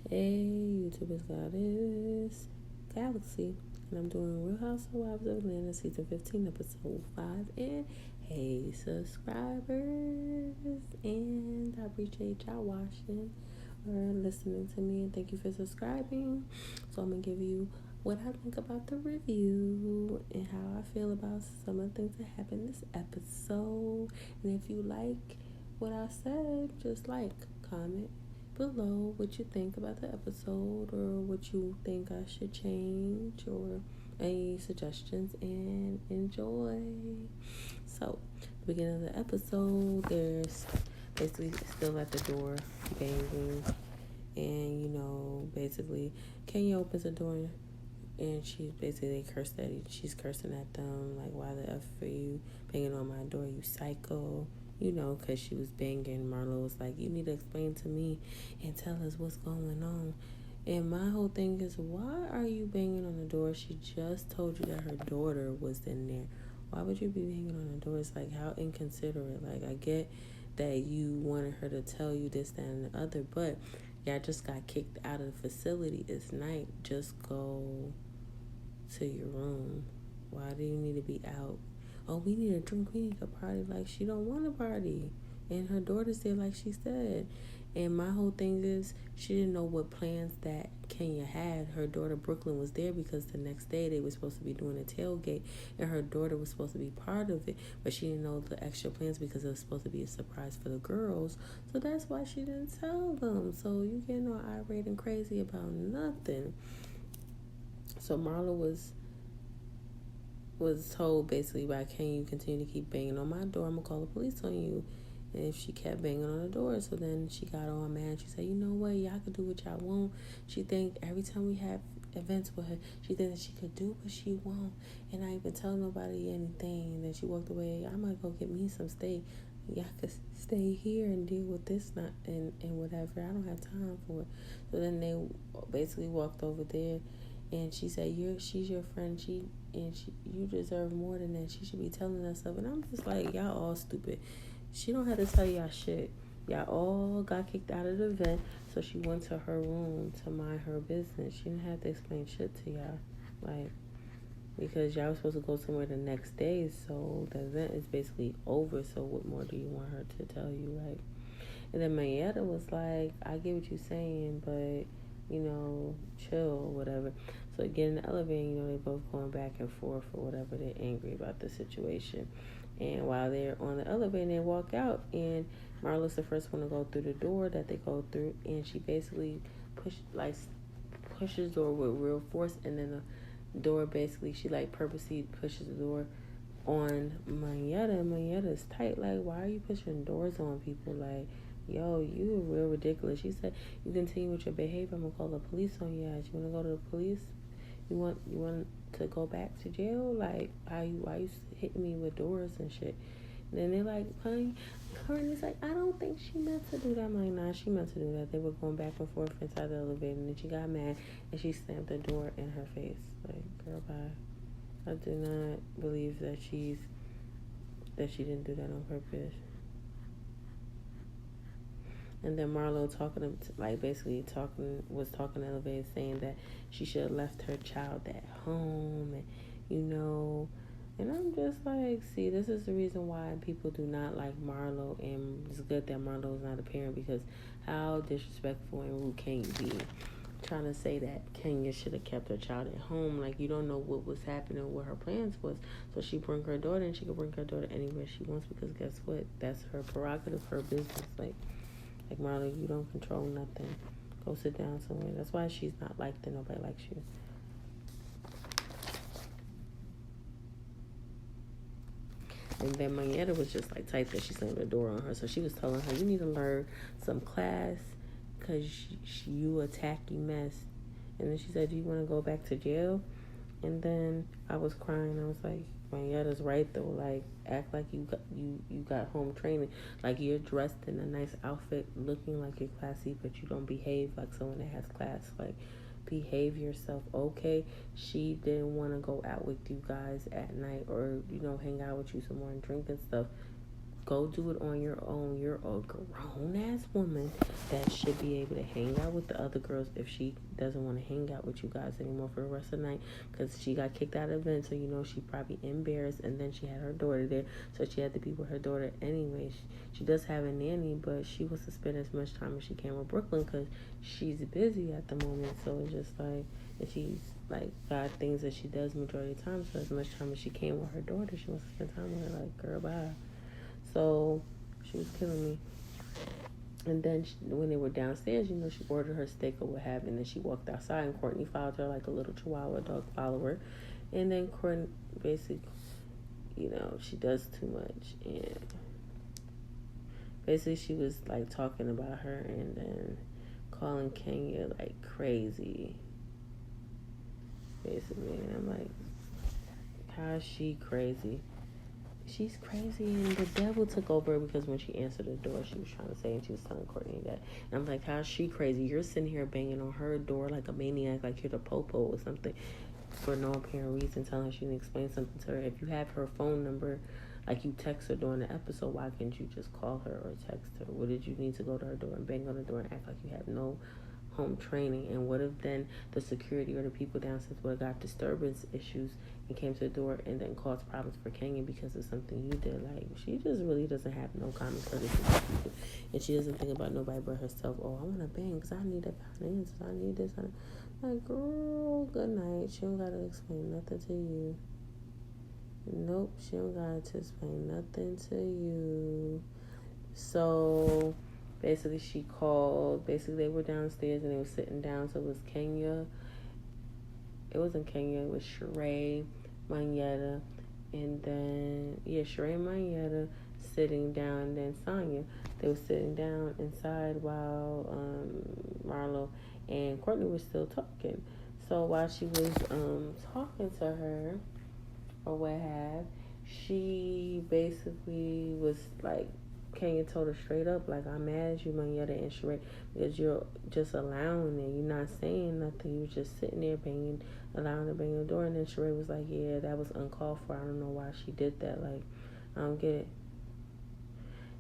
Hey, YouTuber's Goddess Galaxy, and I'm doing Real Housewives of Atlanta Season 15, Episode 5, and hey, subscribers, and I appreciate y'all watching or listening to me, and thank you for subscribing. So I'm going to give you what I think about the review and how I feel about some of the things that happened this episode, and if you like what I said, just comment below what you think about the episode or what you think I should change or any suggestions, and enjoy. So, the beginning of the episode, there's basically still at the door banging, and basically Kenya opens the door and she's basically she's cursing at them like, why the F are you banging on my door, you psycho? Because she was banging. Marlo was like, you need to explain to me and tell us what's going on. And my whole thing is, why are you banging on the door? She just told you that her daughter was in there. Why would you be banging on the door? It's like, how inconsiderate. Like, I get that you wanted her to tell you this, that, and the other, but y'all just got kicked out of the facility. It's night. Just go to your room. Why do you need to be out? Oh, we need a drink, we need a party. Like, she don't want a party, and her daughter's there, like she said. And my whole thing is, she didn't know what plans that Kenya had. Her daughter Brooklyn was there because the next day they were supposed to be doing a tailgate, and her daughter was supposed to be part of it, but she didn't know the extra plans because it was supposed to be a surprise for the girls. So that's why she didn't tell them. So you getting all irate and crazy about nothing. So Marla was told basically by, can you continue to keep banging on my door, I'm gonna call the police on you. And if she kept banging on the door, so then she got all mad. She said, you know what, y'all could do what y'all want. She think every time we have events with her, she thinks that she could do what she want and not even tell nobody anything. And then she walked away. I might go get me some steak. Y'all could stay here and deal with this, not and whatever. I don't have time for it. So then they basically walked over there, and she said, she's your friend. You deserve more than that. She should be telling us stuff. And I'm just like, y'all all stupid. She don't have to tell y'all shit. Y'all all got kicked out of the event, so she went to her room to mind her business. She didn't have to explain shit to y'all. Like, because y'all was supposed to go somewhere the next day, so the event is basically over, so what more do you want her to tell you? Like, and then Mayetta was like, I get what you're saying, but chill or whatever. So get in the elevator, they both going back and forth or whatever. They're angry about the situation. And while they're on the elevator, they walk out, and Marlo's the first one to go through the door that they go through, and she basically pushes the door with real force, and then the door basically, she purposely pushes the door on Mayetta. Mayetta's tight. Like, why are you pushing doors on people? Like, yo, you are real ridiculous. She said, you continue with your behavior, I'm gonna call the police on you ass. You wanna go to the police? You want to go back to jail? Like, why you hitting me with doors and shit? And then they're like, honey, Courtney's like, I don't think she meant to do that. I'm like, nah, she meant to do that. They were going back and forth inside the elevator, and then she got mad and she slammed the door in her face. Like, girl, bye. I do not believe that she didn't do that on purpose. And then Marlo was talking in the elevator, saying that she should have left her child at home, and I'm just like, see, this is the reason why people do not like Marlo, and it's good that Marlo is not a parent, because how disrespectful and rude can you be? Trying to say that Kenya should have kept her child at home, like you don't know what was happening, what her plans was. So she bring her daughter, and she can bring her daughter anywhere she wants, because guess what? That's her prerogative, her business. Like Marla, you don't control nothing. Go sit down somewhere. That's why she's not liked and nobody likes you. And then Mayetta was just tight that she slammed the door on her. So she was telling her, you need to learn some class because you a tacky mess. And then she said, do you want to go back to jail? And then I was crying. I was like, Mayetta's right though. Like, act like you got home training. Like, you're dressed in a nice outfit, looking like you're classy, but you don't behave like someone that has class. Like, behave yourself, okay? She didn't want to go out with you guys at night, or hang out with you some more and drink and stuff. Go do it on your own. You're a grown-ass woman that should be able to hang out with the other girls if she doesn't want to hang out with you guys anymore for the rest of the night, because she got kicked out of the event, so you know she probably embarrassed, and then she had her daughter there, so she had to be with her daughter anyway. She does have a nanny, but she wants to spend as much time as she can with Brooklyn because she's busy at the moment, so it's just like, and she's like got things that she does majority of the time, so as much time as she can with her daughter, she wants to spend time with her. Like, girl, bye. So she was killing me. And then when they were downstairs, you know, she ordered her steak or what have you, and then she walked outside, and Courtney followed her like a little chihuahua dog follower. And then Courtney basically, you know, she does too much, and basically she was like talking about her and then calling Kenya like crazy, basically. And I'm like, how is she crazy? She's crazy, and the devil took over, because when she answered the door, she was trying to say, and she was telling Courtney that. And I'm like, how's she crazy? You're sitting here banging on her door like a maniac, like you're the popo or something, for no apparent reason, telling her she didn't explain something to her. If you have her phone number, like you text her during the episode, why can't you just call her or text her? What did you need to go to her door and bang on the door and act like you had no home training? And what if then the security or the people downstairs would have got disturbance issues and came to the door and then caused problems for Kenya because of something you did? Like, she just really doesn't have no common courtesy for people, and she doesn't think about nobody but herself. Oh, I want to bang because I need a finance, I need this. Like, girl, good night. She don't gotta explain nothing to you. Nope, she don't got to explain nothing to you. So basically she called, basically they were downstairs and they were sitting down. So it was Kenya, it wasn't Kenya, it was Sheree, Mayetta, and then Sheree and Mayetta sitting down, and then Sonya. They were sitting down inside while Marlo and Courtney were still talking. So while she was talking to her or what have, she basically was like, Kenya told her straight up, like, I'm mad at you, Mayetta and Sheree, because you're just allowing it. You're not saying nothing. You're just sitting there banging, allowing her to bang the door. And then Sheree was like, yeah, that was uncalled for. I don't know why she did that. Like, I don't get it.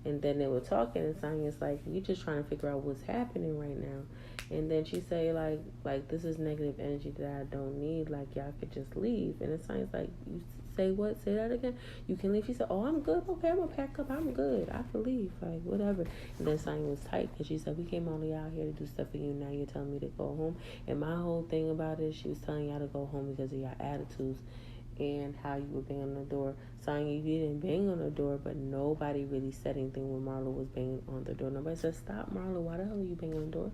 And then they were talking, and Sonya's like, we just trying to figure out what's happening right now. And then she say, like this is negative energy that I don't need. Like, y'all could just leave. And then Sonya's like, you say what? Say that again? You can leave? She said, oh, I'm good. Okay, I'm going to pack up. I'm good. I can leave. Like, whatever. And then Sonya was tight, because she said, we came all the way out here to do stuff for you. Now you're telling me to go home. And my whole thing about it, she was telling y'all to go home because of your attitudes and how you were banging on the door. Sonya, you didn't bang on the door, but nobody really said anything when Marlo was banging on the door. Nobody said, stop, Marlo. Why the hell are you banging on the door?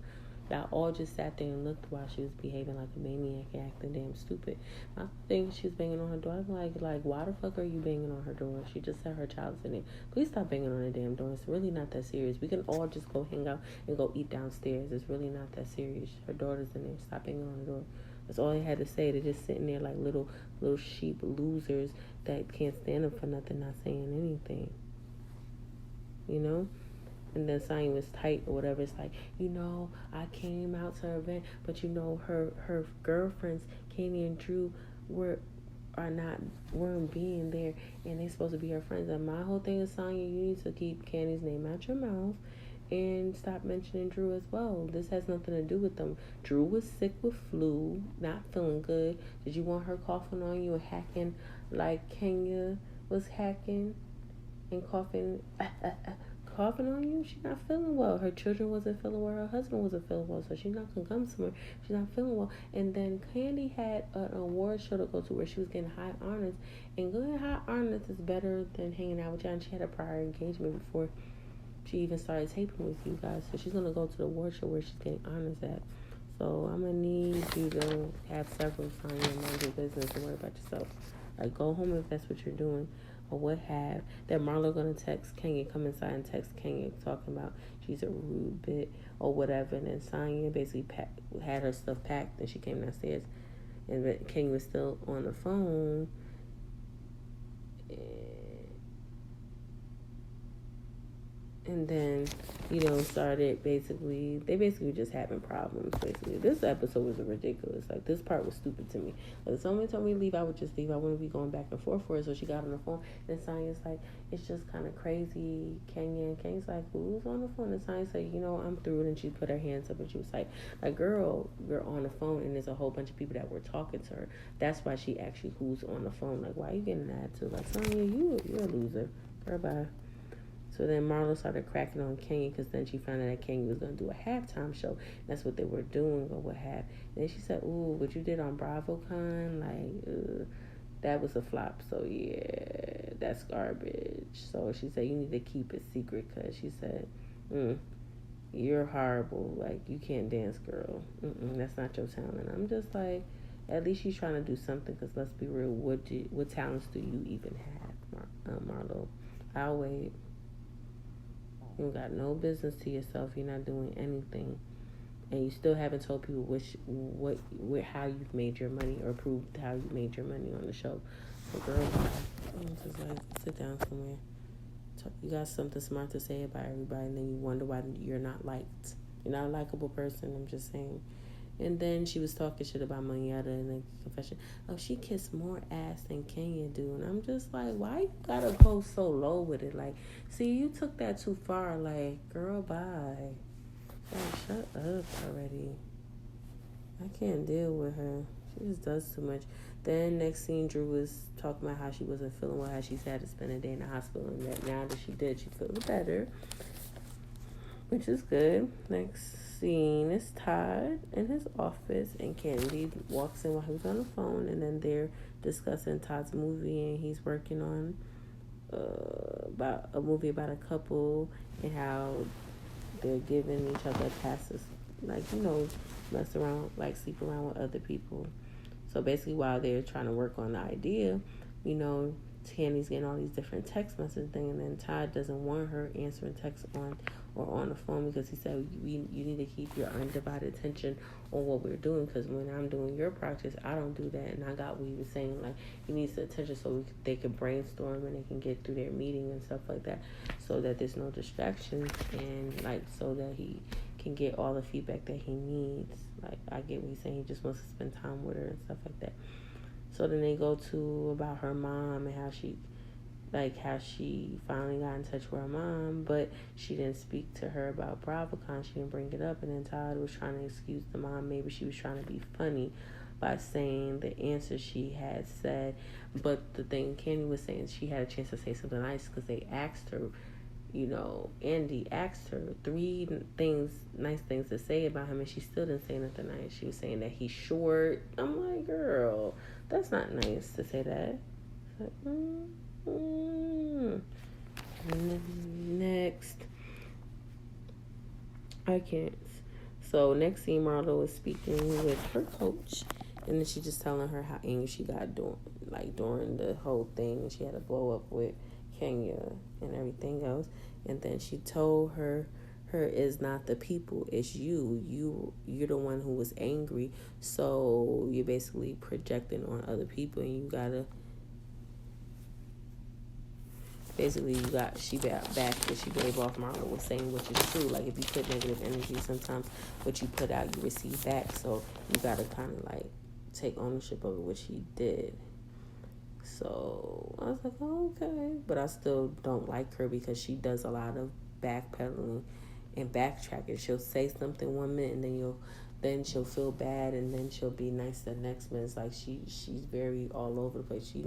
Y'all all just sat there and looked while she was behaving like a maniac and acting damn stupid. I think she was banging on her door. I'm like, why the fuck are you banging on her door? She just said her child's in it. Please stop banging on the damn door. It's really not that serious. We can all just go hang out and go eat downstairs. It's really not that serious. Her daughter's in there. Stop banging on the door. That's all they had to say. They're just sitting there like little sheep losers that can't stand up for nothing, not saying anything. You know? And then Sonya was tight or whatever. It's like, you know, I came out to her event, but you know, her girlfriends, Kandi and Drew, weren't being there, and they supposed to be her friends. And my whole thing is, Sonya, you need to keep Kandi's name out your mouth and stop mentioning Drew as well. This has nothing to do with them. Drew was sick with flu, not feeling good. Did you want her coughing on you and hacking like Kenya was hacking and coughing? Coughing on you? She's not feeling well. Her children wasn't feeling well. Her husband wasn't feeling well, so she's not gonna come somewhere. She's not feeling well. And then Kandi had an award show to go to where she was getting high honors, and getting high honors is better than hanging out with y'all. And she had a prior engagement before she even started taping with you guys, so she's gonna go to the award show where she's getting honors at. So I'm gonna need you to have several time and mind your business and worry about yourself. Like, go home if that's what you're doing. Or what have. That Marlo gonna text Kenya, come inside and text Kenya talking about she's a rude bit or whatever. And then Sonya basically had her stuff packed, and she came downstairs, and Kenya was still on the phone. And then, started they basically just having problems, basically. This episode was ridiculous. Like, this part was stupid to me. Like, if someone told me to leave, I would just leave. I wouldn't be going back and forth for it. So she got on the phone, and Sonya's like, it's just kind of crazy, Kenya. And Kenya's like, who's on the phone? And Sonya's like, I'm through it. And she put her hands up, and she was like, girl, you're on the phone, and there's a whole bunch of people that were talking to her. That's why she actually who's on the phone. Like, why are you getting that to? Like, Sonya, you're a loser. Girl, bye. So then Marlo started cracking on Kenya because then she found out that Kenya was going to do a halftime show. That's what they were doing or what have. And then she said, ooh, what you did on BravoCon, that was a flop. So, yeah, that's garbage. So she said, you need to keep it secret because she said, you're horrible. Like, you can't dance, girl. That's not your talent. I'm just like, at least she's trying to do something because let's be real, what talents do you even have, Marlo? I'll wait. You got no business to yourself. You're not doing anything, and you still haven't told people how you've made your money or proved how you made your money on the show. So, girl, I'm just like, sit down somewhere. You got something smart to say about everybody, and then you wonder why you're not liked. You're not a likable person. I'm just saying. And then she was talking shit about Mayetta in the confession. Oh, she kissed more ass than Kenya do. And I'm just like, why you gotta go so low with it? Like, see, you took that too far. Like, girl, bye. Oh, shut up already. I can't deal with her. She just does too much. Then next scene, Drew was talking about how she wasn't feeling well, how she's had to spend a day in the hospital. And that now that she did, she feels better, which is good. Next scene is Todd in his office, and Kandi walks in while he was on the phone, and then they're discussing Todd's movie, and he's working on about a movie about a couple and how they're giving each other passes, like, mess around, like sleep around with other people. So basically, while they're trying to work on the idea, Kandi's getting all these different text message things, and then Todd doesn't want her answering texts on the phone because he said you need to keep your undivided attention on what we're doing, because when I'm doing your projects, I don't do that. And I got what he was saying, like, he needs the attention so they can brainstorm and they can get through their meeting and stuff like that, so that there's no distractions, and so that he can get all the feedback that he needs. Like, I get what he's saying. He just wants to spend time with her and stuff like that. So then they go to about her mom and how she finally got in touch with her mom, but she didn't speak to her about BravoCon. She didn't bring it up, and then Todd was trying to excuse the mom. Maybe she was trying to be funny by saying the answer she had said. But the thing Kandi was saying, she had a chance to say something nice because they asked her, Andy asked her 3 nice things to say about him, and she still didn't say nothing nice. She was saying that he's short. I'm like, girl, that's not nice to say that. Like, And then next, I can't. So next scene, Marlo is speaking with her coach, and then she's just telling her how angry she got during the whole thing. She had to blow up with Kenya and everything else, and then she told her is not the people, it's you're the one who was angry, so you're basically projecting on other people, and you gotta basically she back what she gave off. Marlo was saying, which is true. Like, if you put negative energy, sometimes what you put out you receive back, so you gotta kind of like take ownership of what she did. So I was like, oh, okay, but I still don't like her because she does a lot of backpedaling and backtracking. She'll say something one minute, and then she'll feel bad, and then she'll be nice the next minute. It's like she's very all over the place. She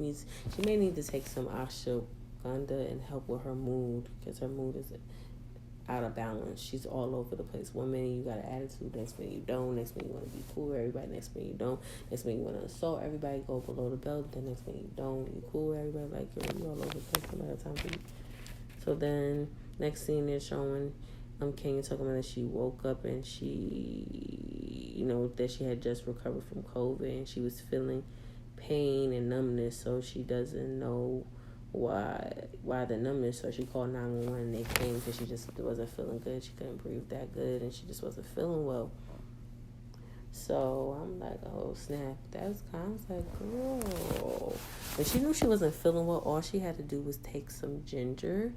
may need to take some ashwagandha and help with her mood, because her mood is out of balance. She's all over the place. One minute you got an attitude, next minute you don't. Next minute you want to be cool with everybody, next minute you don't. Next minute you want to assault everybody, go below the belt. Then next minute you don't. You cool with everybody, like, girl, you all over the place. I'm out of time for you. So then next scene they're showing Kenya talking about that she woke up and she, that she had just recovered from COVID, and she was feeling pain and numbness, so she doesn't know why the numbness. So she called 911, and they came because she just wasn't feeling good. She couldn't breathe that good, and she just wasn't feeling well. So I'm like, oh snap, that's kind of like, girl. When she knew she wasn't feeling well, all she had to do was take some ginger,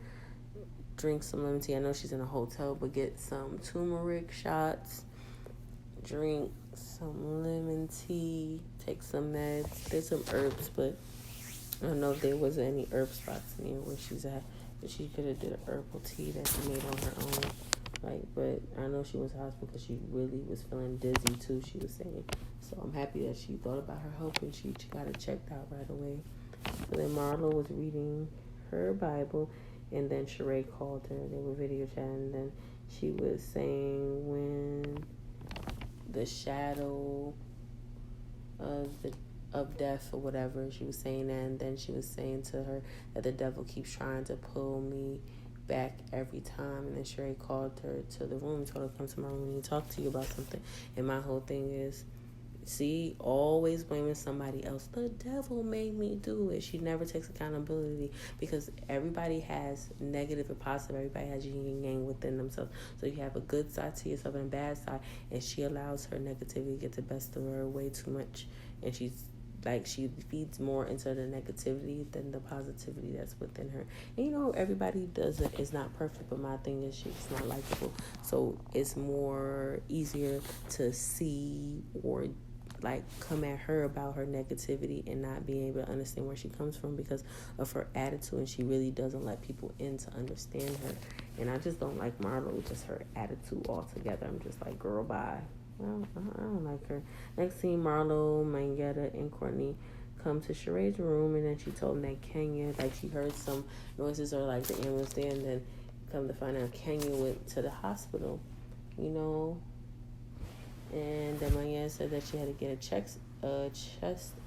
drink some lemon tea. I know she's in a hotel, but get some turmeric shots, drink some lemon tea, take some meds. There's some herbs, but I don't know if there was any herb spots near where she's at. But she could have did a herbal tea that she made on her own. But I know she was in hospital because she really was feeling dizzy too, she was saying. So I'm happy that she thought about her health and she got it checked out right away. So then Marlo was reading her Bible, and then Sheree called her. They were video chatting, and then she was saying when the shadow of death or whatever, she was saying that, and then she was saying to her that the devil keeps trying to pull me back every time. And then Sheree called her to the room, told her to come to my room and talk to you about something. And my whole thing is, see, always blaming somebody else. The devil made me do it. She never takes accountability, because everybody has negative and positive. Everybody has yin and yang within themselves. So you have a good side to yourself and a bad side, and she allows her negativity to get the best of her way too much. And she feeds more into the negativity than the positivity that's within her. And everybody is not perfect, but my thing is she's not likable. So it's more easier to see or come at her about her negativity and not being able to understand where she comes from because of her attitude, and she really doesn't let people in to understand her. And I just don't like Marlo, just her attitude altogether. I'm just like, girl, bye. I don't like her. Next scene, Marlo, Mayetta, and Courtney come to Sheree's room, and then she told them that Kenya, she heard some noises or the ambulance there, and then come to find out Kenya went to the hospital, and then Mayetta said that she had to get a chest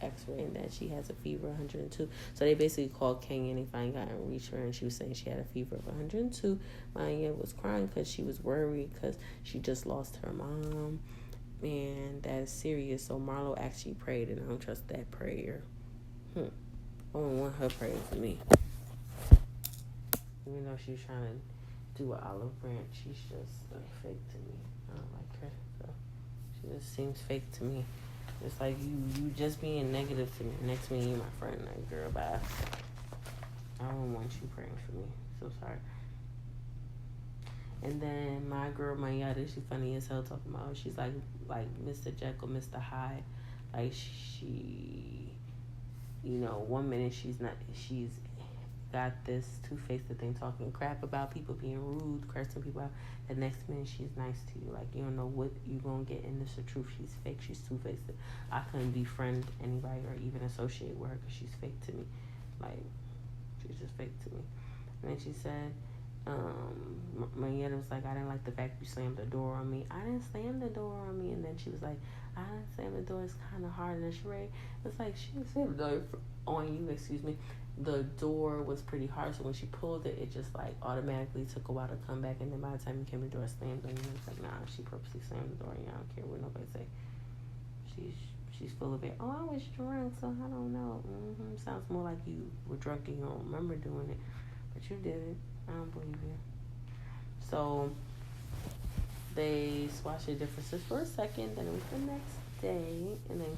x-ray and that she has a fever of 102. So they basically called Kenya and they finally got and reached her, and she was saying she had a fever of 102. Mayetta was crying because she was worried because she just lost her mom. And that is serious. So Marlo actually prayed, and I don't trust that prayer. I don't want her praying for me. Even though she was trying to do an olive branch, she's just fake to me. I don't like her. So she just seems fake to me. It's like you just being negative to me. Next minute you my friend. Like, girl, bye. I don't want you praying for me. So sorry. And then my girl Mayetta, she funny as hell talking about her. She's like Mr. Jekyll, Mr. Hyde. She, 1 minute she's got this two-faced thing, talking crap about people, being rude, cursing people out. The next minute she's nice to you. You don't know what you gonna get in this. The truth, she's fake. She's two-faced. I couldn't befriend anybody or even associate with her because she's fake to me. She's just fake to me. And then she said, Mayetta was like, I didn't like the fact you slammed the door on me. I didn't slam the door on me. And then she was like, I didn't slam the door. It's kind of hard. And Sheree was like, she didn't slam the door on you, excuse me. The door was pretty hard, so when she pulled it, it just automatically took a while to come back. And then by the time you came, the door slammed on you. It's like, nah, she purposely slammed the door. I don't care what nobody say. She's full of it. Oh, I was drunk, so I don't know. Sounds more like you were drunk and you don't remember doing it, but you did it. I don't believe you. So they squashed their differences for a second. Then it was the next day, and then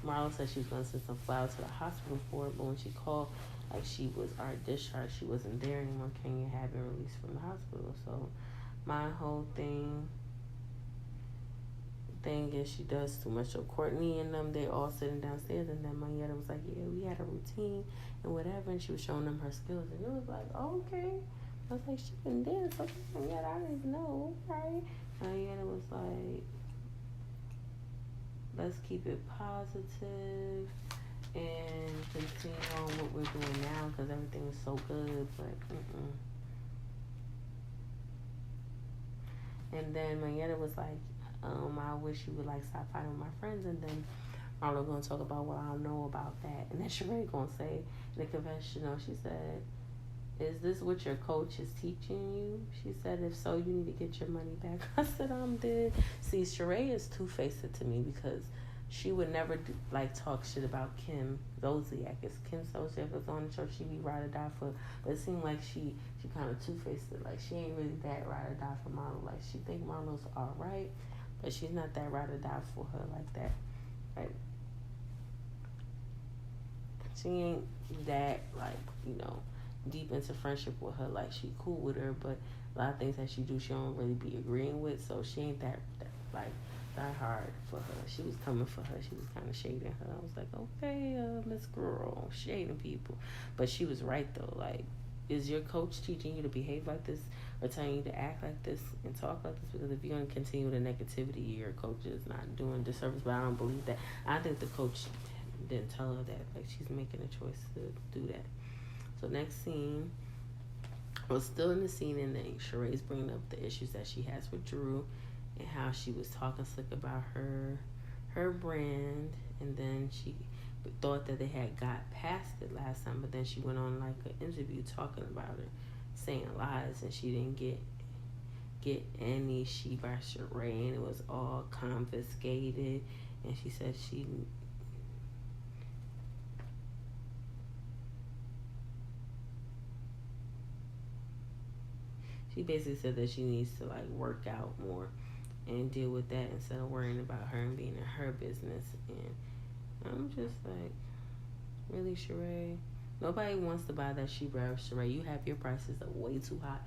Marlo said she was going to send some flowers to the hospital for it, but when she called, she was already discharged. She wasn't there anymore. Kenya had been released from the hospital. So my whole thing is she does too much. So Courtney and them, they all sitting downstairs, and then Mayetta was like, yeah, we had a routine and whatever, and she was showing them her skills, and it was like, oh, okay. I was like, she can dance. Okay, Mayetta, I didn't know. Okay. Mayetta was like, let's keep it positive and continue on what we're doing now because everything is so good, but And then Mayetta was like, I wish you would stop fighting with my friends. And then Marlo gonna talk about, well, I don't know about that. And then Sheree gonna say in the confessional, she said, is this what your coach is teaching you? She said, if so, you need to get your money back. I said, I'm dead. See, Sheree is two-faced to me because she would never talk shit about Kim Zolciak. If Kim Zolciak was on the show, she'd be ride or die for. But it seemed like she kind of two-faced. She ain't really that ride or die for Marlo. She think Marlo's all right, but she's not that ride or die for her like that. She ain't that deep into friendship with her. Like, she cool with her, but a lot of things that she do, she don't really be agreeing with. So she ain't that hard for her. She was coming for her. She was kind of shading her. I was like, okay, Miss Girl, shading people. But she was right though. Like, is your coach teaching you to behave like this or telling you to act like this and talk like this? Because if you're going to continue the negativity, your coach is not doing disservice. But I don't believe that. I think the coach didn't tell her that. Like, she's making a choice to do that. So next scene, we're still in the scene, and then Sheree's bringing up the issues that she has with Drew and how she was talking slick about her brand, and then she thought that they had got past it last time, but then she went on like an interview talking about her, saying lies, and she didn't get any she by Sheree, and it was all confiscated. And she said she basically said that she needs to like work out more and deal with that instead of worrying about her and being in her business. And I'm just like, really, Sheree? Nobody wants to buy that she brand, Sheree. You have your prices are way too high,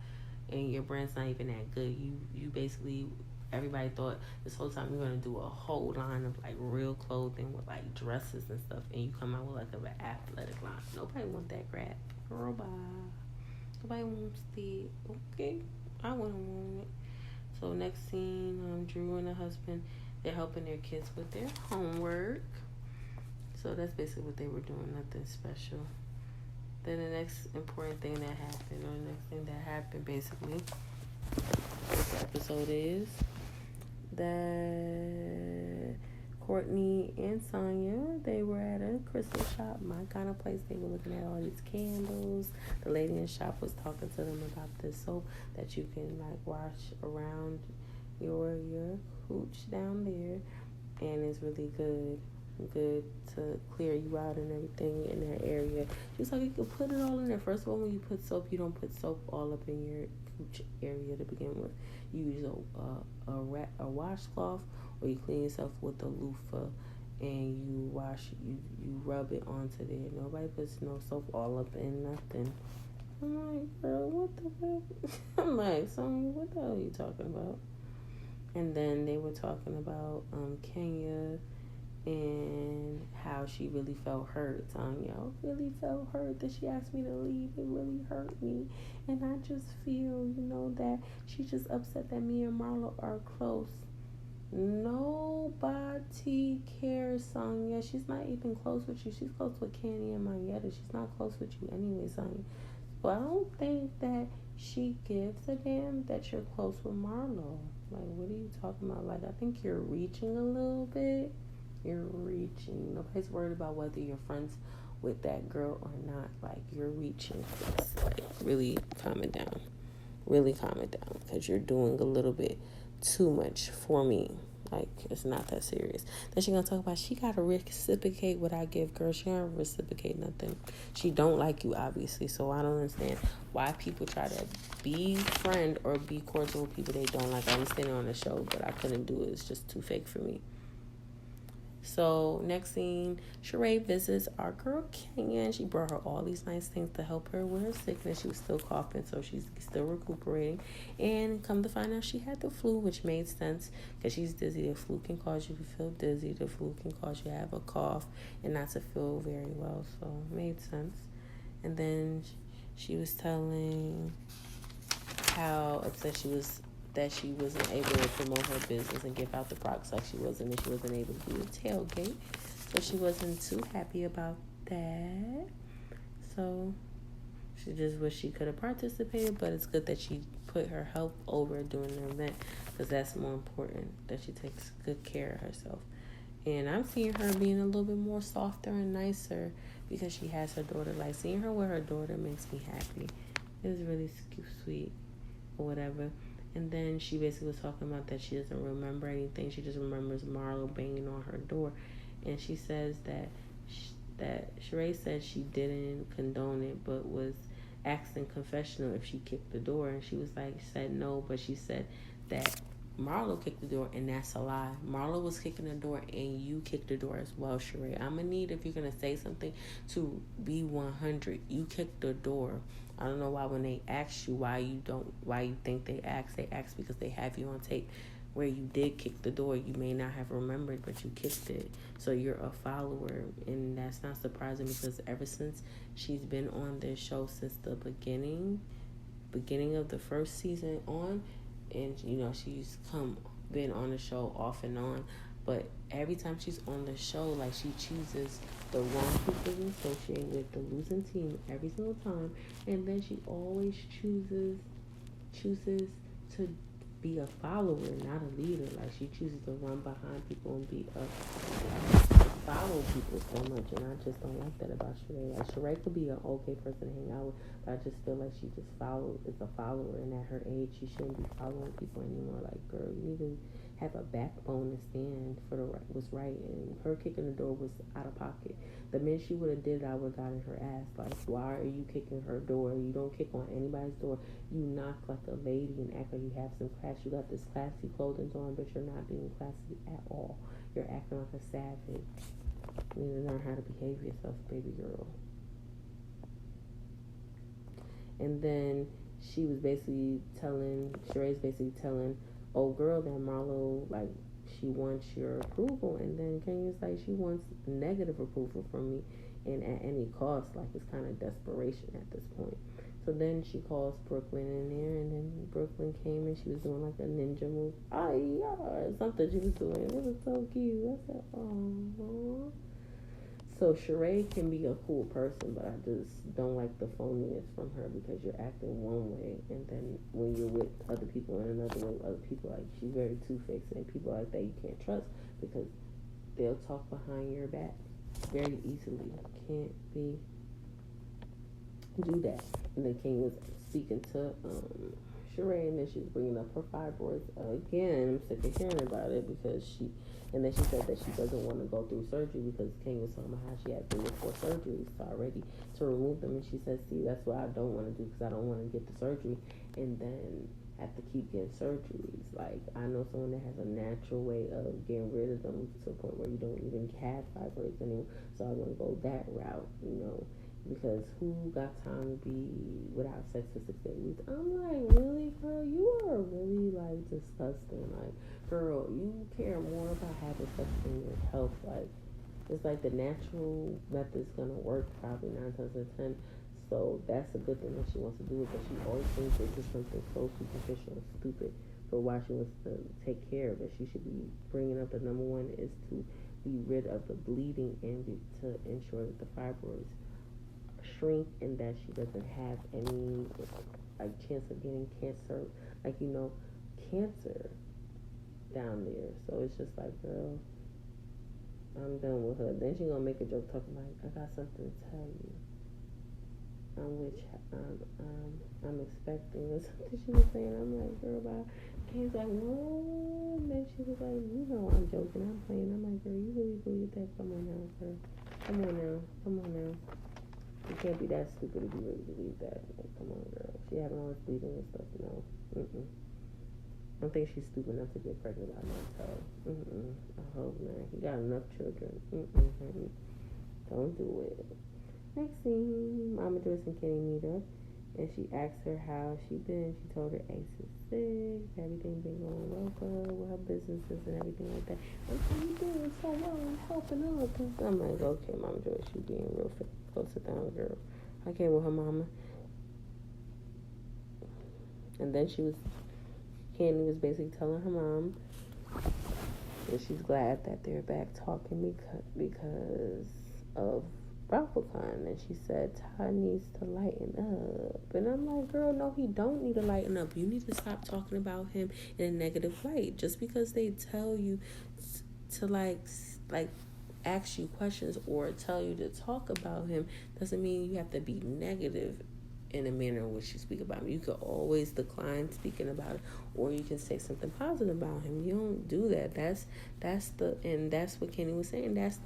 and your brand's not even that good. You basically, everybody thought this whole time you're gonna do a whole line of like real clothing with like dresses and stuff, and you come out with like an athletic line. Nobody wants that crap. Girl, bye. Nobody wants the, okay, I wouldn't want it. So next scene, Drew and her husband, they're helping their kids with their homework. So that's basically what they were doing, nothing special. Then the next important thing that happened, or the next thing that happened basically, this episode is that Courtney and Sonya, they were at a crystal shop, my kind of place. They were looking at all these candles. The lady in the shop was talking to them about this soap that you can like wash around your hooch down there, and it's really good to clear you out and everything in that area. She was like, you can put it all in there. First of all, when you put soap, you don't put soap all up in your cooch area to begin with. You use a washcloth, or you clean yourself with a loofah, and you rub it onto there. Nobody puts no soap all up in nothing. I'm like, girl, what the fuck? I'm like, Sonya, what the hell are you talking about? And then they were talking about Kenya and how she really felt hurt. Sonya really felt hurt that she asked me to leave. It really hurt me. And I just feel, that she just upset that me and Marlo are close. Nobody cares, Sonya. She's not even close with you. She's close with Candy and Mayetta. She's not close with you anyway, Sonya. So I don't think that she gives a damn that you're close with Marlo. Like, what are you talking about? Like, I think you're reaching a little bit. You're reaching. Nobody's worried about whether you're friends with that girl or not. Like, you're reaching. Like, really calm it down. Really calm it down. Because you're doing a little bit too much for me. Like, it's not that serious. Then she gonna talk about she gotta reciprocate what I give. Girl, she don't reciprocate nothing. She don't like you, obviously. So I don't understand why people try to be friend or be cordial with people they don't like. I understand it on the show, but I couldn't do it. It's just too fake for me. So next scene, Sheree visits our girl Kenya, and she brought her all these nice things to help her with her sickness. She was still coughing, so she's still recuperating. And come to find out, she had the flu, which made sense because she's dizzy. The flu can cause you to feel dizzy. The flu can cause you to have a cough and not to feel very well. So it made sense. And then she was telling how upset she was that she wasn't able to promote her business and give out the products like she was, and that she wasn't able to do a tailgate. So she wasn't too happy about that. So she just wished she could have participated, but it's good that she put her health over during the event, because that's more important, that she takes good care of herself. And I'm seeing her being a little bit more softer and nicer because she has her daughter. Like, seeing her with her daughter makes me happy. It's really sweet or whatever. And then she basically was talking about that she doesn't remember anything. She just remembers Marlo banging on her door. And she says that Sheree said she didn't condone it, but was asked in confessional if she kicked the door. And she was like, said no, but she said that Marlo kicked the door, and that's a lie. Marlo was kicking the door, and you kicked the door as well, Sheree. I'm gonna need, if you're gonna say something, to be 100. You kicked the door. I don't know why when they ask you why you think they ask because they have you on tape where you did kick the door. You may not have remembered, but you kicked it. So you're a follower, and that's not surprising because ever since she's been on this show since the beginning of the first season on, and she's been on the show off and on, but every time she's on the show, like, she chooses the wrong people to associate with, the losing team every single time, and then she always chooses to be a follower, not a leader. Like, she chooses to run behind people and be follow people so much, and I just don't like that about Sheree. Like, Sheree could be an okay person to hang out with, but I just feel like she just is a follower, and at her age, she shouldn't be following people anymore. Like, girl, you need to have a backbone to stand for what's right, and her kicking the door was out of pocket. The minute she would have did it, I would have gotten her ass. Like, why are you kicking her door? You don't kick on anybody's door. You knock like a lady and act like you have some class. You got this classy clothing on, but you're not being classy at all. You're acting like a savage. You need to learn how to behave yourself, baby girl. And then Sheree's basically telling old girl that Marlo, like, she wants your approval, and then Kenya's like, she wants negative approval from me, and at any cost. Like, it's kind of desperation at this point. So then she calls Brooklyn in there, and then Brooklyn came, and she was doing like a ninja move. Something she was doing. It was so cute. I said, oh. So Sheree can be a cool person, but I just don't like the phoniness from her, because you're acting one way, and then when you're with other people in another way, other people, like, she's very two-faced, and people like that you can't trust because they'll talk behind your back very easily. Can't do that. And then King was speaking to Sheree, and then she was bringing up her fibroids again. I'm sick of hearing about it and then she said that she doesn't want to go through surgery because King was talking about how she had 3 or 4 surgeries already to remove them, and she said, see, that's what I don't want to do, because I don't want to get the surgery and then have to keep getting surgeries. Like, I know someone that has a natural way of getting rid of them to the point where you don't even have fibroids anymore, so I want to go that route, because who got time to be without sex for 6 to 8 weeks? I'm like, really, girl? You are really, like, disgusting. Like, girl, you care more about having sex than your health. Like, it's like the natural method's gonna work probably 9 times out of 10. So that's a good thing that she wants to do it, but she always thinks it's just something so superficial and stupid for why she wants to take care of it. She should be bringing up the number one is to be rid of the bleeding and to ensure that the fibroids shrink and that she doesn't have any, like, chance of getting cancer, like, cancer down there. So it's just like, girl, I'm done with her. Then she gonna make a joke talking like, I got something to tell you, which I'm expecting, or something she was saying. I'm like, girl, bye. Kay's like, what? And then she was like, I'm joking, I'm playing. I'm like, girl, you really believe that? Come on now, girl. Come on now. You can't be that stupid if you really believe that. Like, come on, girl. She having all this bleeding and stuff. No. I don't think she's stupid enough to get pregnant by myself. I hope not. He got enough children. Honey. Don't do it. Next scene, Mama Joyce and Kenny meet up, and she asked her how she been. She told her Ace is sick, everything been going well for her with her businesses and everything like that. I'm like, you doing so well, I'm helping out. I'm like, okay, Mama Joyce, you being real fit. Go sit down, girl. I came with her mama. And then Candy was basically telling her mom that she's glad that they're back talking because of BravoCon, and she said Todd needs to lighten up, and I'm like, girl, no, he don't need to lighten up. You need to stop talking about him in a negative light. Just because they tell you to like ask you questions or tell you to talk about him doesn't mean you have to be negative in a manner in which you speak about him. You could always decline speaking about it, or you can say something positive about him. You don't do that. That's what Kenny was saying. That's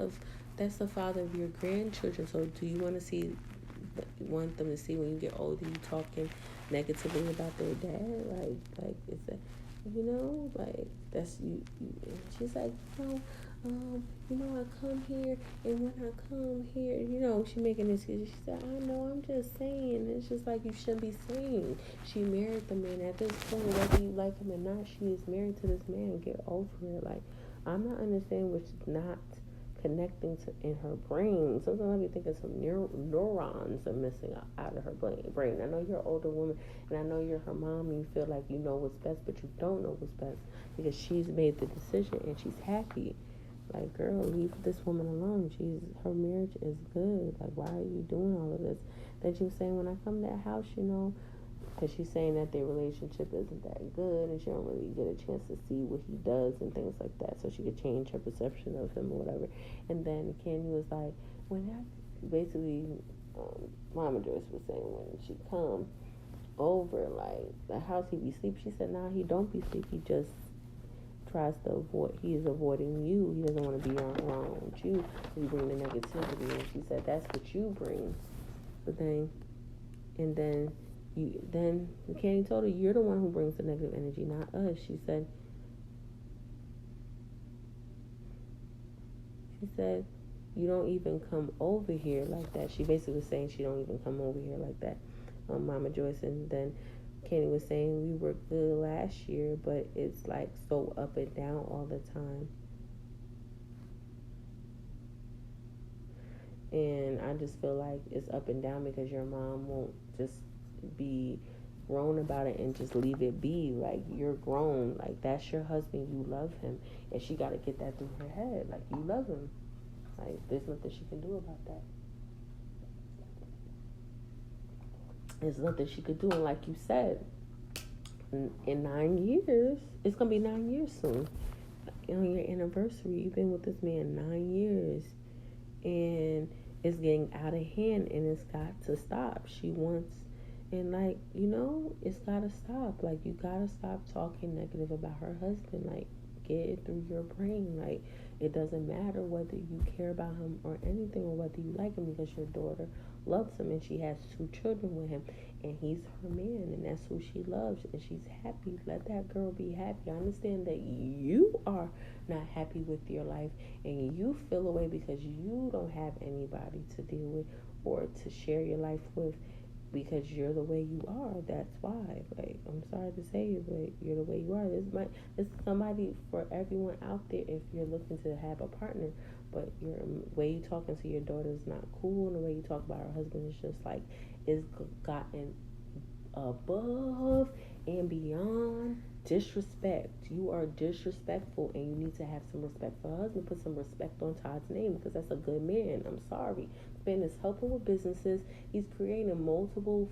the father of your grandchildren. So do you want them to see when you get older you talking negatively about their dad? Like like that's you. And she's like, I come here, and when I come here, she making this. She said, I know, I'm just saying. It's just like you shouldn't be saying. She married the man. At this point, whether you like him or not, she is married to this man. Get over it. Like, I'm not understanding what's not connecting to in her brain. Sometimes I be thinking some neurons are missing out of her brain. I know you're an older woman, and I know you're her mom, and you feel like you know what's best, but you don't know what's best because she's made the decision and she's happy. Like, girl, leave this woman alone. Her marriage is good. Like, why are you doing all of this? Then she was saying, when I come to that house, because she's saying that their relationship isn't that good and she don't really get a chance to see what he does and things like that, so she could change her perception of him or whatever. And then Candy was like, basically, Mama Joyce was saying when she come over, like, the house he be sleep, she said, nah, he don't be sleep. He just tries to avoid, he is avoiding you. He doesn't want to be around you. You bring the negativity. And she said, that's what you bring. But then Candy told her, you're the one who brings the negative energy, not us. She said, you don't even come over here like that. She basically was saying she don't even come over here like that, Mama Joyce. And then Candy was saying we were good last year, but it's like so up and down all the time. And I just feel like it's up and down because your mom won't just be grown about it and just leave it be. Like, you're grown. Like, that's your husband. You love him. And she got to get that through her head. Like, you love him. Like, there's nothing she can do about that. There's nothing she could do. And like you said, in 9 years, it's going to be 9 years soon. On your anniversary, you've been with this man 9 years. And it's getting out of hand and it's got to stop. She wants, and like, it's got to stop. Like, you got to stop talking negative about her husband. Like, get it through your brain. Like, it doesn't matter whether you care about him or anything or whether you like him, because your daughter loves him and she has 2 children with him and he's her man and that's who she loves and she's happy. Let that girl be happy. I understand that you are not happy with your life and you feel away because you don't have anybody to deal with or to share your life with, because you're the way you are. That's why. Like, I'm sorry to say it, but you're the way you are. It's somebody for everyone out there if you're looking to have a partner, but your way you talking to your daughter is not cool, and the way you talk about her husband is just like, it's gotten above and beyond disrespect. You are disrespectful and you need to have some respect for her husband. Put some respect on Todd's name because that's a good man. I'm sorry. This man is helping with businesses. He's creating multiple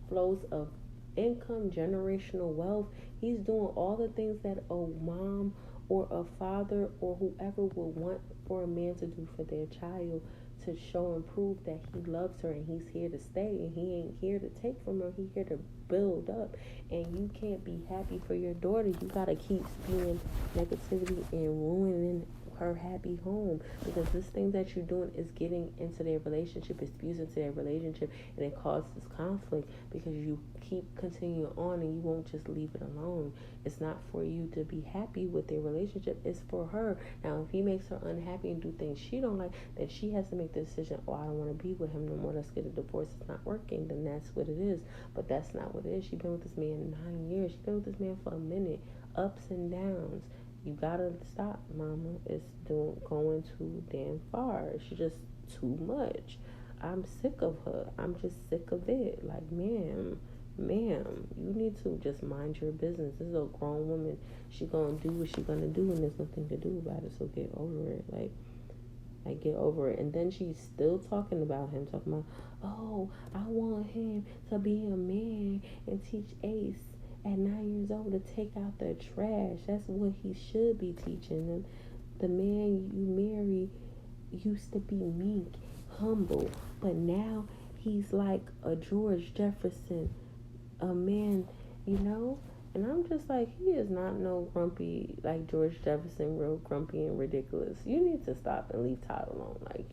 flows of income, generational wealth. He's doing all the things that a mom or a father or whoever would want for a man to do for their child, to show and prove that he loves her and he's here to stay and he ain't here to take from her. He's here to build up. And you can't be happy for your daughter. You gotta keep spewing negativity and ruining her happy home, because this thing that you're doing is getting into their relationship, it spews into their relationship, and it causes conflict because you keep continuing on and you won't just leave it alone. It's not for you to be happy with their relationship, it's for her. Now, if he makes her unhappy and do things she don't like, then she has to make the decision, oh, I don't want to be with him no more, let's get a divorce. It's not working, then that's what it is. But that's not what it is. She's been with this man 9 years. She's been with this man for a minute, ups and downs. You gotta stop, mama. It's going too damn far. It's just too much. I'm sick of her. I'm just sick of it. Like, ma'am, you need to just mind your business. This is a grown woman. She gonna do what she gonna do, and there's nothing to do about it. So get over it. Like get over it. And then she's still talking about him, talking about, oh, I want him to be a man and teach Ace at 9 years old to take out the trash. That's what he should be teaching them. The man you marry used to be meek, humble, but now he's like a George Jefferson, a man, And I'm just like, he is not no grumpy like George Jefferson, real grumpy and ridiculous. You need to stop and leave Todd alone. Like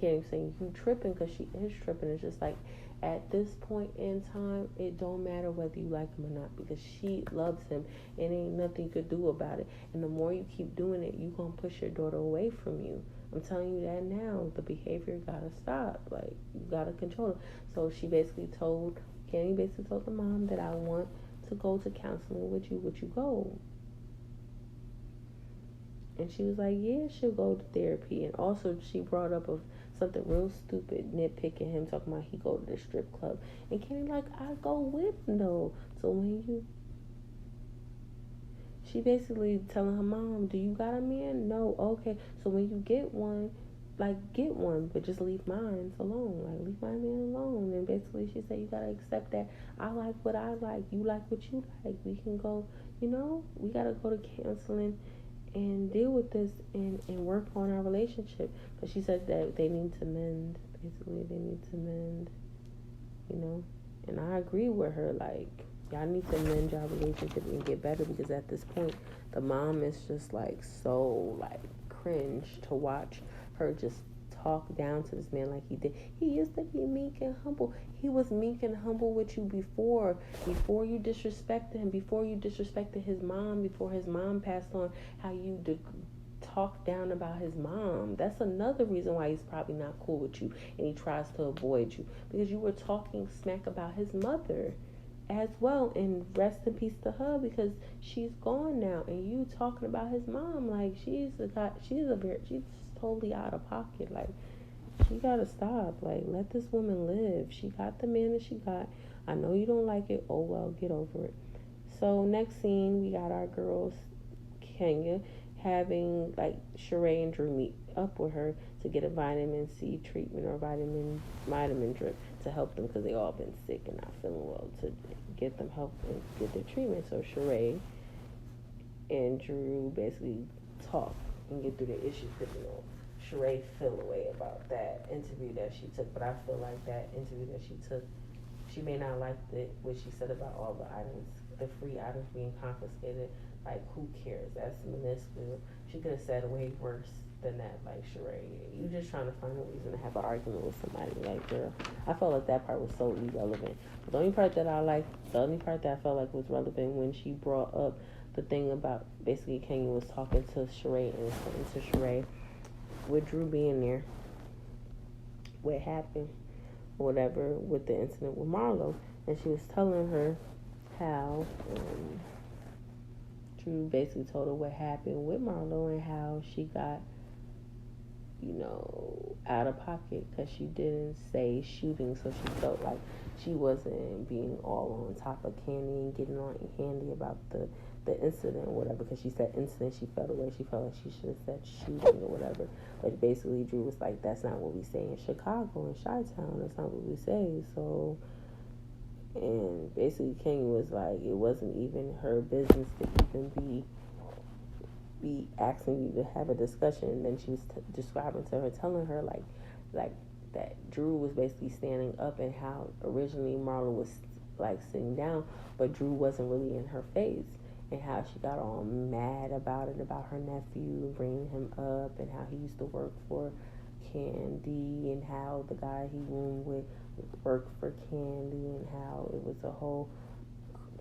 Candy saying, you tripping, because she is tripping. It's just like, at this point in time, it don't matter whether you like him or not, because she loves him and ain't nothing you could do about it. And the more you keep doing it, you gonna push your daughter away from you. I'm telling you that now. The behavior gotta stop. Like, you gotta control it. So she basically told Kenny basically told the mom that I want to go to counseling with you. Would you go? And she was like, yeah, she'll go to therapy. And also she brought up something real stupid, nitpicking him, talking about he go to the strip club. And Kenny like, I go with him though. So when you, she basically telling her mom, do you got a man? No. Okay. So when you get one, like, get one, but just leave mine alone. Like, leave my man alone. And basically she said, you gotta accept that I like what I like, you like what you like. We can go, we gotta go to counseling and deal with this and work on our relationship. Because she said that they need to mend. Basically, they need to mend, And I agree with her. Like, y'all need to mend y'all relationship and get better, because at this point, the mom is just, like, so, like, cringe to watch her just talk down to this man like he did. He used to be meek and humble. He was meek and humble with you before you disrespected him, before you disrespected his mom, before his mom passed on, how you talk down about his mom. That's another reason why he's probably not cool with you and he tries to avoid you, because you were talking smack about his mother as well. And rest in peace to her, because she's gone now, and you talking about his mom like she's totally out of pocket. Like, she gotta stop. Like, let this woman live. She got the man that she got. I know you don't like it. Oh well, get over it. So next scene, we got our girls, Kenya, having like Sheree and Drew meet up with her to get a vitamin C treatment or vitamin drip to help them, because they all been sick and not feeling well, to get them help and get their treatment. So Sheree and Drew basically talk and get through their issues, because Sheree feel a way about that interview that she took, but I feel like that interview that she took, she may not like what she said about all the items, the free items being confiscated. Like, who cares? That's minuscule. She could have said way worse than that. Like, Sheree, you just trying to find a reason to have an argument with somebody. Like, girl, I felt like that part was so irrelevant. The only part that I felt like was relevant, when she brought up the thing about basically Kenya was talking to Sheree and saying to Sheree, with Drew being there, what happened, or whatever, with the incident with Marlo, and she was telling her how Drew basically told her what happened with Marlo and how she got, out of pocket because she didn't say shooting, so she felt like she wasn't being all on top of Kandi and getting on Kandi about the incident or whatever. Because she said incident, she felt away. She felt like she should have said shooting or whatever. But basically, Drew was like, that's not what we say in Chicago, in Chi-Town. That's not what we say. So, and basically, Kenya was like, it wasn't even her business to even be asking you to have a discussion. And then she was describing to her, telling her like that Drew was basically standing up, and how originally Marlon was like sitting down, but Drew wasn't really in her face, and how she got all mad about it, about her nephew bringing him up, and how he used to work for Kandi, and how the guy he roomed with worked for Kandi, and how it was a whole,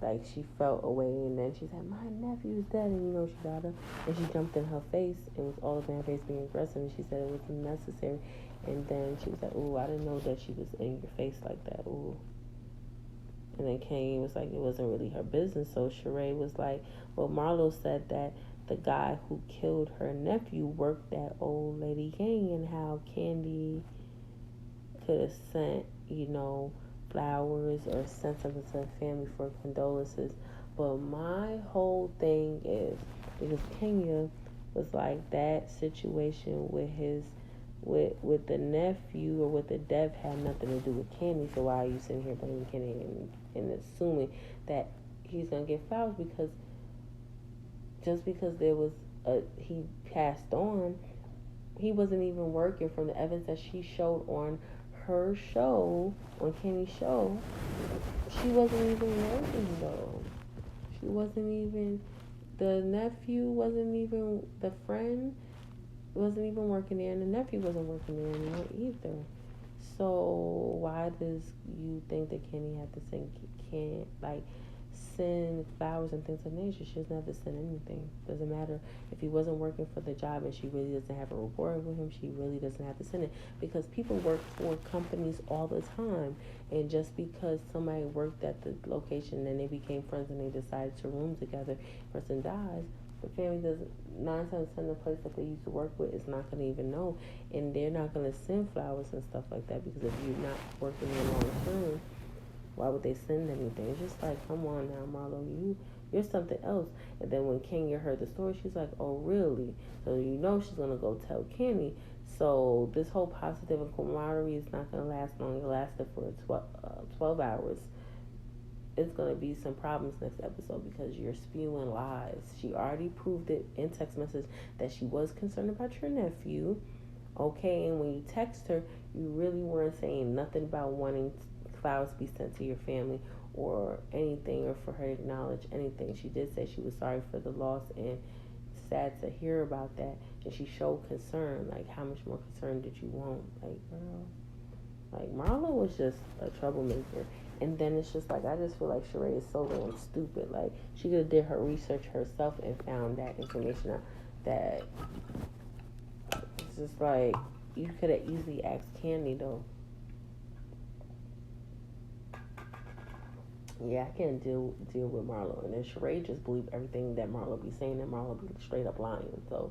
like, she felt away. And then she said, my nephew's dead, and she got her, and she jumped in her face, and was all up in her face being aggressive, and she said it wasn't necessary. And then she was like, ooh, I didn't know that she was in your face like that, ooh. And then Kanye was like, it wasn't really her business. So Sheree was like, well, Marlo said that the guy who killed her nephew worked that old lady gang, and how Kandi could have sent, flowers or sent something to the family for condolences. But my whole thing is, because Kenya was like, that situation with the nephew or with the death had nothing to do with Kandi. So why are you sitting here blaming Kandi and assuming that he's gonna get flowers? Because just because he passed on, he wasn't even working. From the evidence that she showed on her show, on Kenny's show, she wasn't even working though. She wasn't even, the nephew wasn't even, the friend wasn't even working there, and the nephew wasn't working there anymore either. So why does you think that Kenny had to send flowers and things of nature? She doesn't have to send anything. Doesn't matter if he wasn't working for the job and she really doesn't have a rapport with him. She really doesn't have to send it, because people work for companies all the time, and just because somebody worked at the location and they became friends and they decided to room together, person dies, the family doesn't, 9 times 10, the place that they used to work with is not going to even know, and they're not going to send flowers and stuff like that, because if you're not working there long term, why would they send anything? It's just like, come on now, Marlo, you're something else. And then when Kenya heard the story, she's like, oh, really? So you know she's going to go tell Kenny. So this whole positive and camaraderie is not going to last long. It lasted for 12 hours. It's going to be some problems next episode because you're spewing lies. She already proved it in text message that she was concerned about your nephew. Okay, and when you text her, you really weren't saying nothing about wanting flowers be sent to your family or anything, or for her to acknowledge anything. She did say she was sorry for the loss and sad to hear about that, and she showed concern. Like, how much more concern did you want? Like, girl, like, Marlo was just a troublemaker. And then it's just like, I just feel like Sheree is so damn stupid. Like, she could have did her research herself and found that information out. That it's just like, you could have easily asked Kandi though. Yeah, I can't deal with Marlo. And then Sheree just believe everything that Marlo be saying, and Marlo be straight up lying. So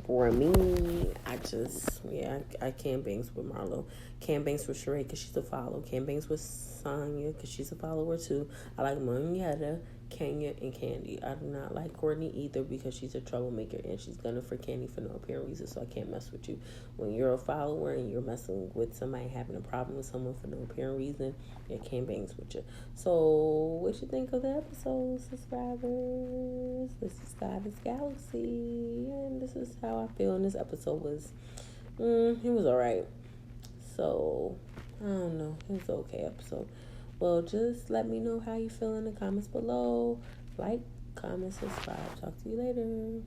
for me, I can't bangs with Marlo. Can't bangs with Sheree because she's a follow. Can't bangs with Sonya because she's a follower too. I like Monietta, Kenya, and Kandi. I do not like Courtney either because she's a troublemaker and she's gunning for Kandi for no apparent reason, so I can't mess with you. When you're a follower and you're messing with somebody, having a problem with someone for no apparent reason, yeah, can't bangs with you. So what you think of the episode, subscribers? This is Goddess Galaxy, and this is how I feel. And this episode was, it was alright. So I don't know, it was an okay episode. Well, just let me know how you feel in the comments below. Like, comment, subscribe. Talk to you later.